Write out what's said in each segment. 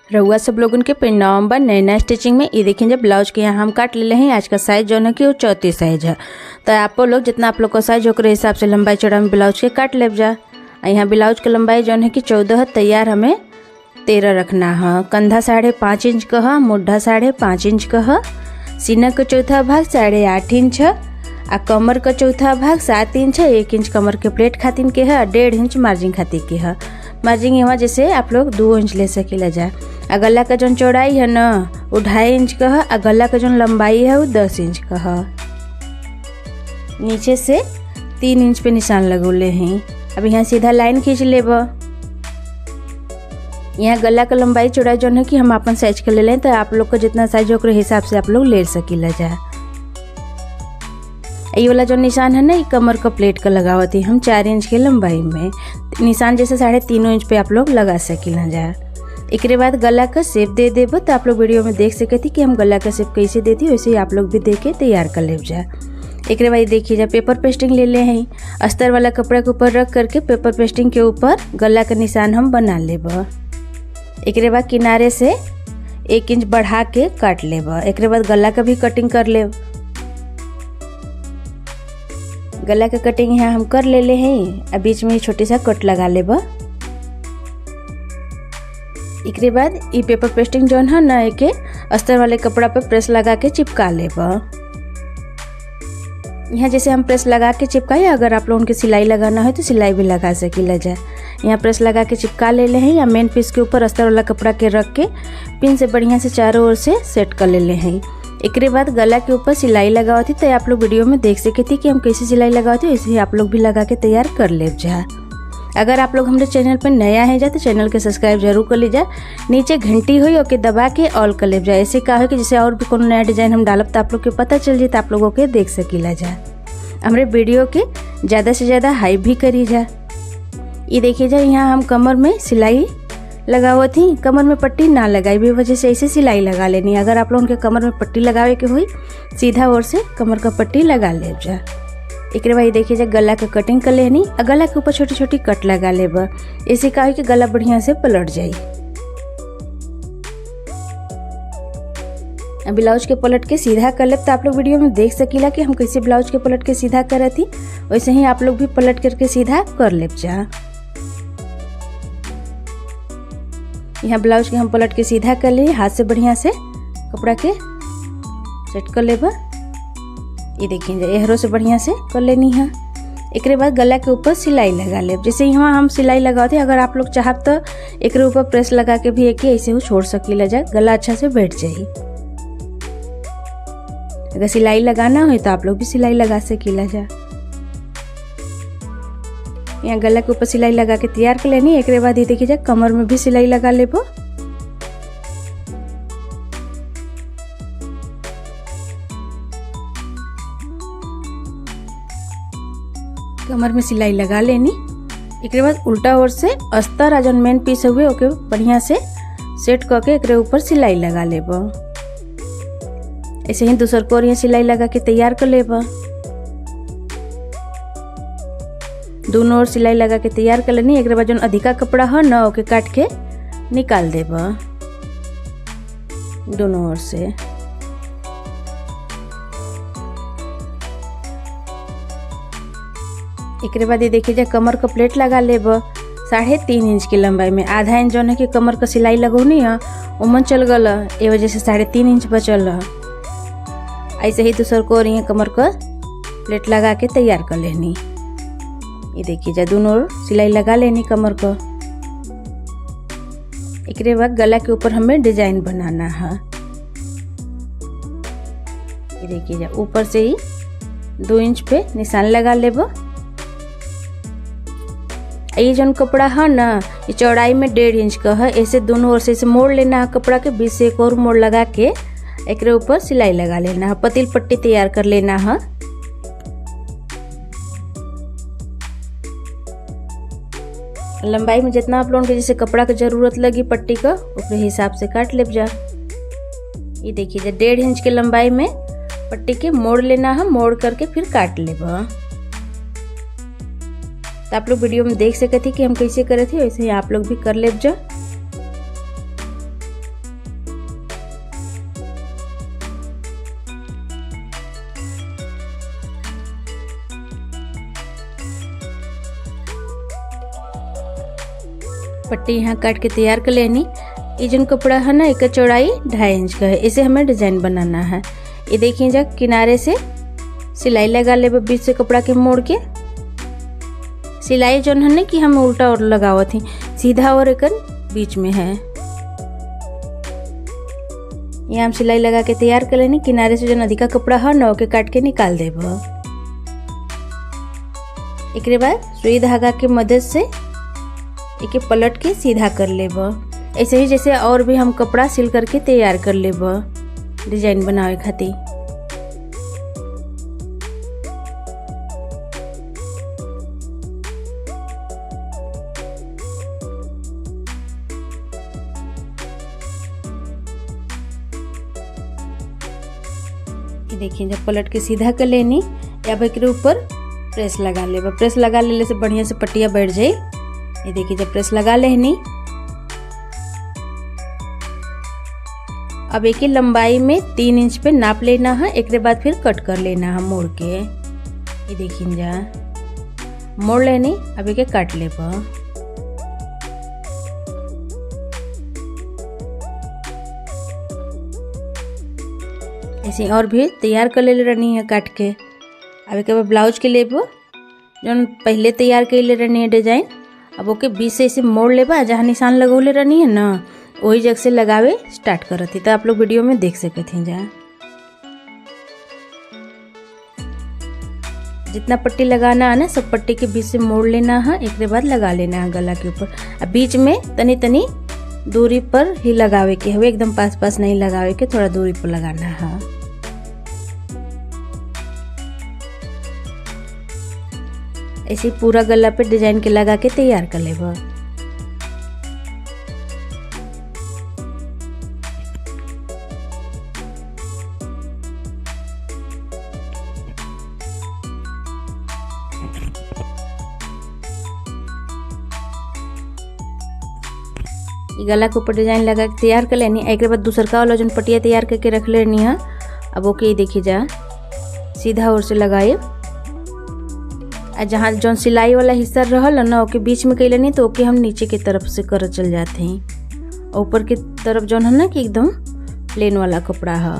रउआ सब लोगन के परिणाम बा नया स्टिचिंग में। ये देखिए जब ब्लाउज के यहाँ हम काट ले हैं। आज का साइज जो है कि वो 34 साइज है। तो आप लोग जितना आप लोग का साइज हो हिसाब से लंबाई चौड़ा में ब्लाउज के काट ले जा। यहाँ ब्लाउज की लंबाई जो है कि 14 तैयार हमें 13 रखना है। कंधा 5.5 इंच का है, मुड्ढा 5.5 इंच का है, सीना का चौथा भाग 8.5 इंच है, आ कमर का चौथा भाग 7 इंच है। 1 इंच कमर के प्लेट खातिर के है, 1.5 इंच मार्जिन खातिर के है। मार्जिन यहाँ जैसे आप लोग 2 इंच ले सकेला जा। आ गला का जो चौड़ाई है ना वो 2.5 इंच का है। आ गला का जो लंबाई है वो 10 इंच का है। नीचे से 3 इंच पे निशान लगोले हैं। अब यहाँ सीधा लाइन खींच लेब। यहाँ गला का लंबाई चौड़ाई जो है कि हम अपन साइज के ले लें। तो आप लोग का जितना साइज हो हिसाब से आप लोग ले सकेला जा। ये वाला जो निशान है ना ये कमर का प्लेट का लगावत है हम 4 इंच के लंबाई में। निशान जैसे 3.5 इंच पे आप लोग लगा सकेला जा। एक बाद गला का शेप दे देब। तो आप लोग वीडियो में देख सके थी कि हम गला का शेप कैसे देती वैसे ही आप लोग भी देख के तैयार कर ले जा। एक बाद देखिए जा पेपर पेस्टिंग ले ले हैं। अस्तर वाला कपड़ा के ऊपर रख करके पेपर पेस्टिंग के ऊपर गला का निशान हम बना लेब। एक बाद किनारे से 1 इंच बढ़ा के काट लेब। एक बाद गला का भी कटिंग कर लेब। गला का कटिंग यहाँ हम कर ले हैं। अब बीच में छोटी सा कट लगा लेब। एक बाद ये पेपर पेस्टिंग जो है ना एक अस्तर वाले कपड़ा पे प्रेस लगा के चिपका लेब। यहाँ जैसे हम प्रेस लगा के चिपकाए, अगर आप लोगों के सिलाई लगाना है तो सिलाई भी लगा सकेला जा। यहाँ प्रेस लगा के चिपका ले हैं। या मेन पीस के ऊपर अस्तर वाला कपड़ा के रख के पिन से बढ़िया से चारों ओर से सेट कर ले हैं। एक बाद गला के ऊपर सिलाई लगावा थी। तो आप लोग वीडियो में देख सके थी कि हम कैसे सिलाई लगाते हैं, वैसे ही आप लोग भी लगा के तैयार कर ले जा। अगर आप लोग हमारे चैनल पर नया है जा तो चैनल के सब्सक्राइब जरूर कर लीजिए। नीचे घंटी हुई ओके दबा के ऑल कर ले जा। ऐसे कहा है कि जैसे और भी कोनो नया डिजाइन हम डालब तो आप लोग के पता चल जाए, तो आप लोगों के देख सकीला जा। हमारे वीडियो के ज़्यादा से ज़्यादा हाइप भी करी जा। ये देखिए जा यहाँ हम कमर में सिलाई लगावा थी। कमर में पट्टी ना लगाई भी वजह से ऐसे सिलाई लगा लेनी। अगर आप लोगों के कमर में पट्टी लगावे के हुई सीधा ओर से कमर का पट्टी लगा ले जा। एक बाद देखिए जा गला का कटिंग कर लेनी। गला के ऊपर छोटी छोटी कट लगा लेब। ऐसे कहा कि गला बढ़िया से पलट जाये। ब्लाउज के पलट के सीधा कर लेब। तो आप लोग वीडियो में देख सकीला कि हम कैसे ब्लाउज के पलट के सीधा कर थी, वैसे ही आप लोग भी पलट करके सीधा कर लेब जा। यहाँ ब्लाउज के हम पलट के सीधा कर लिए। हाथ से बढ़िया से कपड़ा के सेट कर लेब। ये देखिए एहरो से बढ़िया से कर लेनी है। एक बाद गला के ऊपर सिलाई लगा लेब। जैसे यहाँ हम सिलाई लगाते हैं, अगर आप लोग चाहब तो एक ऊपर प्रेस लगा के भी एक ऐसे हो छोड़ सकीला जा। गला अच्छा से बैठ जाए। अगर सिलाई लगाना हो तो आप लोग भी सिलाई लगा सकीला जा। यहाँ गला के ऊपर सिलाई लगा के तैयार कर लेनी। एक बाद ये देखिए जा कमर में भी सिलाई लगा लेबो। कमर में सिलाई लगा लेनी। एक बाद उल्टा ओर से अस्तर आ जन मेन पीस हुए ओके बढ़िया से सेट करके एक ऊपर सिलाई लगा लेबो। ऐसे ही दूसर को यहाँ सिलाई लगा के तैयार कर लेबो। दोनों ओर सिलाई लगा के तैयार कर लेनी। एक बाद जो अधिका कपड़ा है ना ओके काट के निकाल देब दोनों ओर से। एक बाद ये देखिए जा कमर का प्लेट लगा लेब 3.5 इंच की लंबाई में। आधा इंच जो है कि कमर का सिलाई लगौनी है उमन चल गल, ये वजह से 3.5 इंच बचल। ऐसे ही दूसर को यहाँ कमर का प्लेट लगा के तैयार कर लेनी। ये देखिए जा दोनों ओर सिलाई लगा लेनी कमर को। एक बाद गला के ऊपर हमें डिजाइन बनाना है। ये देखिए जा ऊपर से ही 2 इंच पे निशान लगा लेब। ये जो कपड़ा है ना ये चौड़ाई में 1.5 इंच का है। ऐसे दोनों ओर से इसे मोड़ लेना है कपड़ा के बीच से एक और मोड़ लगा के एक ऊपर सिलाई लगा लेना है। पतील पट्टी तैयार कर लेना है। लंबाई में जितना आप लोगों के जैसे कपड़ा की जरूरत लगी पट्टी का उसके हिसाब से काट लेब जा। ये देखिए 1.5 इंच के लंबाई में पट्टी के मोड़ लेना है। मोड़ करके फिर काट लेब। तो आप लोग वीडियो में देख सके थे कि हम कैसे करे थे, वैसे ही आप लोग भी कर ले जा। पट्टी यहाँ काट के तैयार कर लेनी। ये जो कपड़ा है ना, एक चौड़ाई 2.5 इंच का है। इसे हमें डिजाइन बनाना है। ये देखिए जा किनारे से सिलाई लगा ले बीच से कपड़ा के मोड़ के। सिलाई जो है ना कि हम उल्टा और लगावा थी, सीधा और एक बीच में है। यहाँ हम सिलाई लगा के तैयार कर लेनी। किनारे से जो अधिका कपड़ा है ना ओके काट के निकाल देब। एक बाद सुई धागा के मदद से एक पलट के सीधा कर लेब। ऐसे ही जैसे और भी हम कपड़ा सिल करके तैयार कर लेब डिजाइन बनावे खातिर। देखिए जब पलट के सीधा कर लेनी, या एक ऊपर प्रेस लगा ले। प्रेस लगा लेने से बढ़िया से पट्टिया बैठ जाए। ये देखिए जब प्रेस लगा लेनी, अब एक ही लंबाई में 3 इंच पे नाप लेना है। एक बाद फिर कट कर लेना है मोड़ के। ये देखिए जा मोड़ लेनी, अब एक काट ले। ऐसे और भी तैयार कर ले रहनी है काट के। अब एक ब्लाउज के लेब जो पहले तैयार कर ले रहनी है डिजाइन, अब ओके बीच से ऐसे मोड़ लेबा। जहाँ निशान लगौले रहनी है ना वही जगह से लगावे स्टार्ट करत थी, तो आप लोग वीडियो में देख सकते थे। जहाँ जितना पट्टी लगाना है ना सब पट्टी के बीच से मोड़ लेना है। एक बाद लगा लेना है गला के ऊपर। अब बीच में तनी तनी दूरी पर ही लगावे के हुए, एकदम पास पास नहीं लगावे के, थोड़ा दूरी पर लगाना है। ऐसे पूरा गला पे डिजाइन के लगा के तैयार कर लेब। गला के ऊपर डिजाइन लगा के तैयार कर लेनी। एक बाद दूसरका वाला जो पट्टिया तैयार करके रख लेनी है। अब ओके देखिए जा सीधा ओर से लगाए। जहाँ जो सिलाई वाला हिस्सा रहल ना ओके बीच में कैले नहीं, तो ओके हम नीचे की तरफ से कर चल जाते हैं। ऊपर की तरफ जो है ना कि एकदम प्लेन वाला कपड़ा है।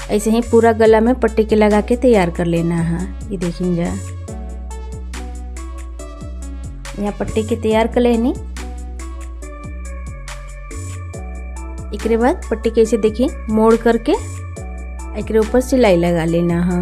ऐसे ही पूरा गला में पट्टी के लगा के तैयार कर लेना है। ये देखिए जा यहाँ पट्टी के तैयार कर लेनी। एक बाद पट्टी कैसे देखिए मोड़ करके एक ऊपर सिलाई लगा लेना है।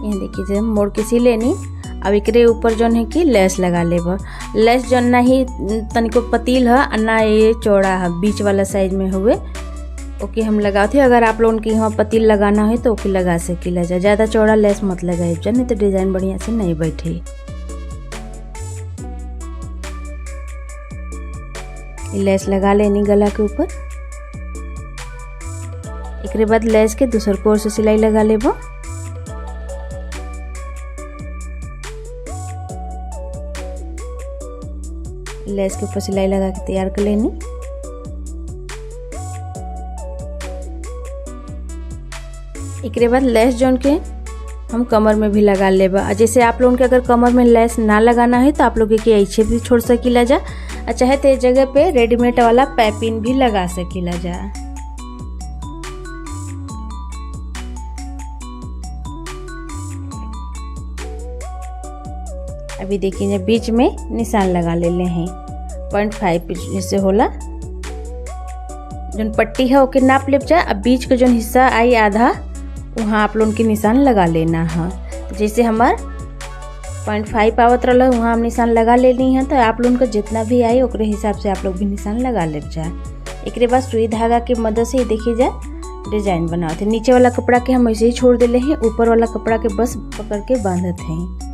ये देखिए जब मोड़ के सी लेनी। अब एक ऊपर जौन है कि लेस लगा लेब। लेस जौन ना ही तनिको पतील है ना ये चौड़ा है, बीच वाला साइज में हुए ओके हम लगाते। अगर आप लोगों के यहाँ पतील लगाना है तो ओके लगा सकीला जा। ज़्यादा चौड़ा लेस मत लगाए जा, नहीं तो डिजाइन बढ़िया से नहीं बैठे। लेस लगा लेनी गला के ऊपर। एक बाद लेस के दूसर कोर से सिलाई लगा लेब। लेस के ऊपर सिलाई लगा के तैयार कर लेनी। एक बाद लेस जौन के हम कमर में भी लगा लेबा। जैसे आप लोगों के अगर कमर में लेस ना लगाना है तो आप लोग के ऐसे भी छोड़ सकीला जा, चाहे तो जगह पे रेडीमेड वाला पाइपिंग भी लगा सकीला जा। अभी देखिए बीच में निशान लगा ले हैं 0.5 जैसे होला। जो पट्टी है ओके नाप ले जा। अब बीच का जो हिस्सा आई आधा वहाँ आप लोगों के निशान लगा लेना है। तो जैसे हमार 0.5 आवत रहा वहाँ हम निशान लगा लेनी है। तो आप लोगों का जितना भी आई ओकरे हिसाब से आप लोग भी निशान लगा ले जा। एक बाद सुई धागा की मदद से देखिए जा डिजाइन बनाते। नीचे वाला कपड़ा के हम ऐसे ही छोड़ देले हैं, ऊपर वाला कपड़ा के बस पकड़ के बांधते हैं।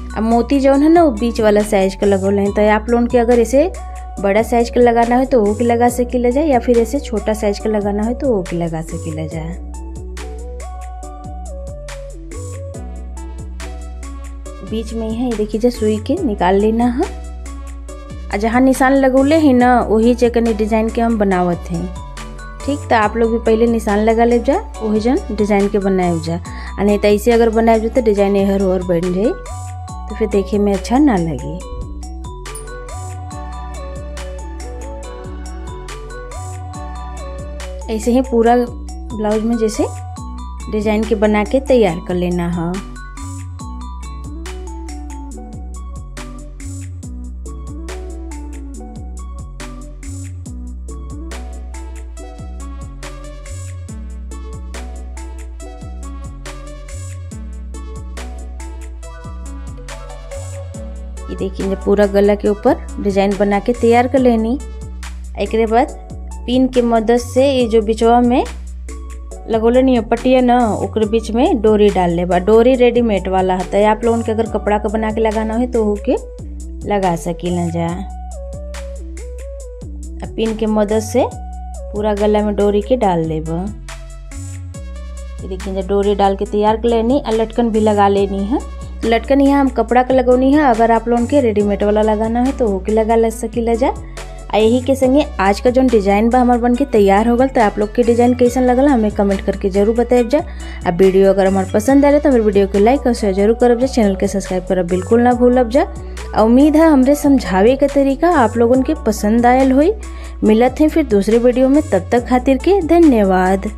अब मोती जो है ना वो बीच वाला साइज का लगौले हैं। तो आप लोगों के अगर ऐसे बड़ा साइज का लगाना है तो वो के लगा सकीला जाए, या फिर ऐसे छोटा साइज का लगाना है तो वो के लगा सकीला जाए। बीच में ही है, ये देखिए जा सुई के निकाल लेना है। और जहाँ निशान लगौले हैं ना वही जगह डिजाइन के हम बनावत हैं। ठीक, तो आप लोग भी पहले निशान लगा ले जा, वही जन डिजाइन के बनाए जा। और नहीं तो ऐसे अगर बनाए जाए तो डिजाइन एहर ओहर बन जाए तो फिर देखे में अच्छा ना लगे। ऐसे ही पूरा ब्लाउज में जैसे डिजाइन के बना के तैयार कर लेना है। ये देखिए पूरा गला के ऊपर डिजाइन बना के तैयार कर लेनी। एक बाद पिन के मदद से ये जो बिचवा में लगोले नहीं पट्टिया ना ओकर बीच में डोरी डाल ले बा। डोरी रेडीमेड वाला है, आप लोगों के अगर कपड़ा का बना के लगाना हो तो होके लगा सकी न जा। पिन के मदद से पूरा गला में डोरी के डाल ले बा। ये देखिए डोरी डाल के तैयार कर लेनी। और लटकन भी लगा लेनी है। लटकन यहाँ हम कपड़ा का लगौनी है, अगर आप लोगों के रेडीमेड वाला लगाना है तो होके लगा ले सकी ला जा। यही के संगे आज का जो डिजाइन बा हमार बन के तैयार हो गल। तो आप लोग के डिजाइन कैसन लगल हमें कमेंट करके जरूर बताएब जा। अब वीडियो अगर हमारे पसंद आए तो हमारे वीडियो को लाइक और शेयर जरूर करब जा। चैनल के सब्सक्राइब करब बिल्कुल ना भूलब जा। उम्मीद है हमरे समझावे के तरीका आप लोगन के पसंद आयल होई। मिलत हैं फिर दूसरे वीडियो में, तब तक खातिर के धन्यवाद।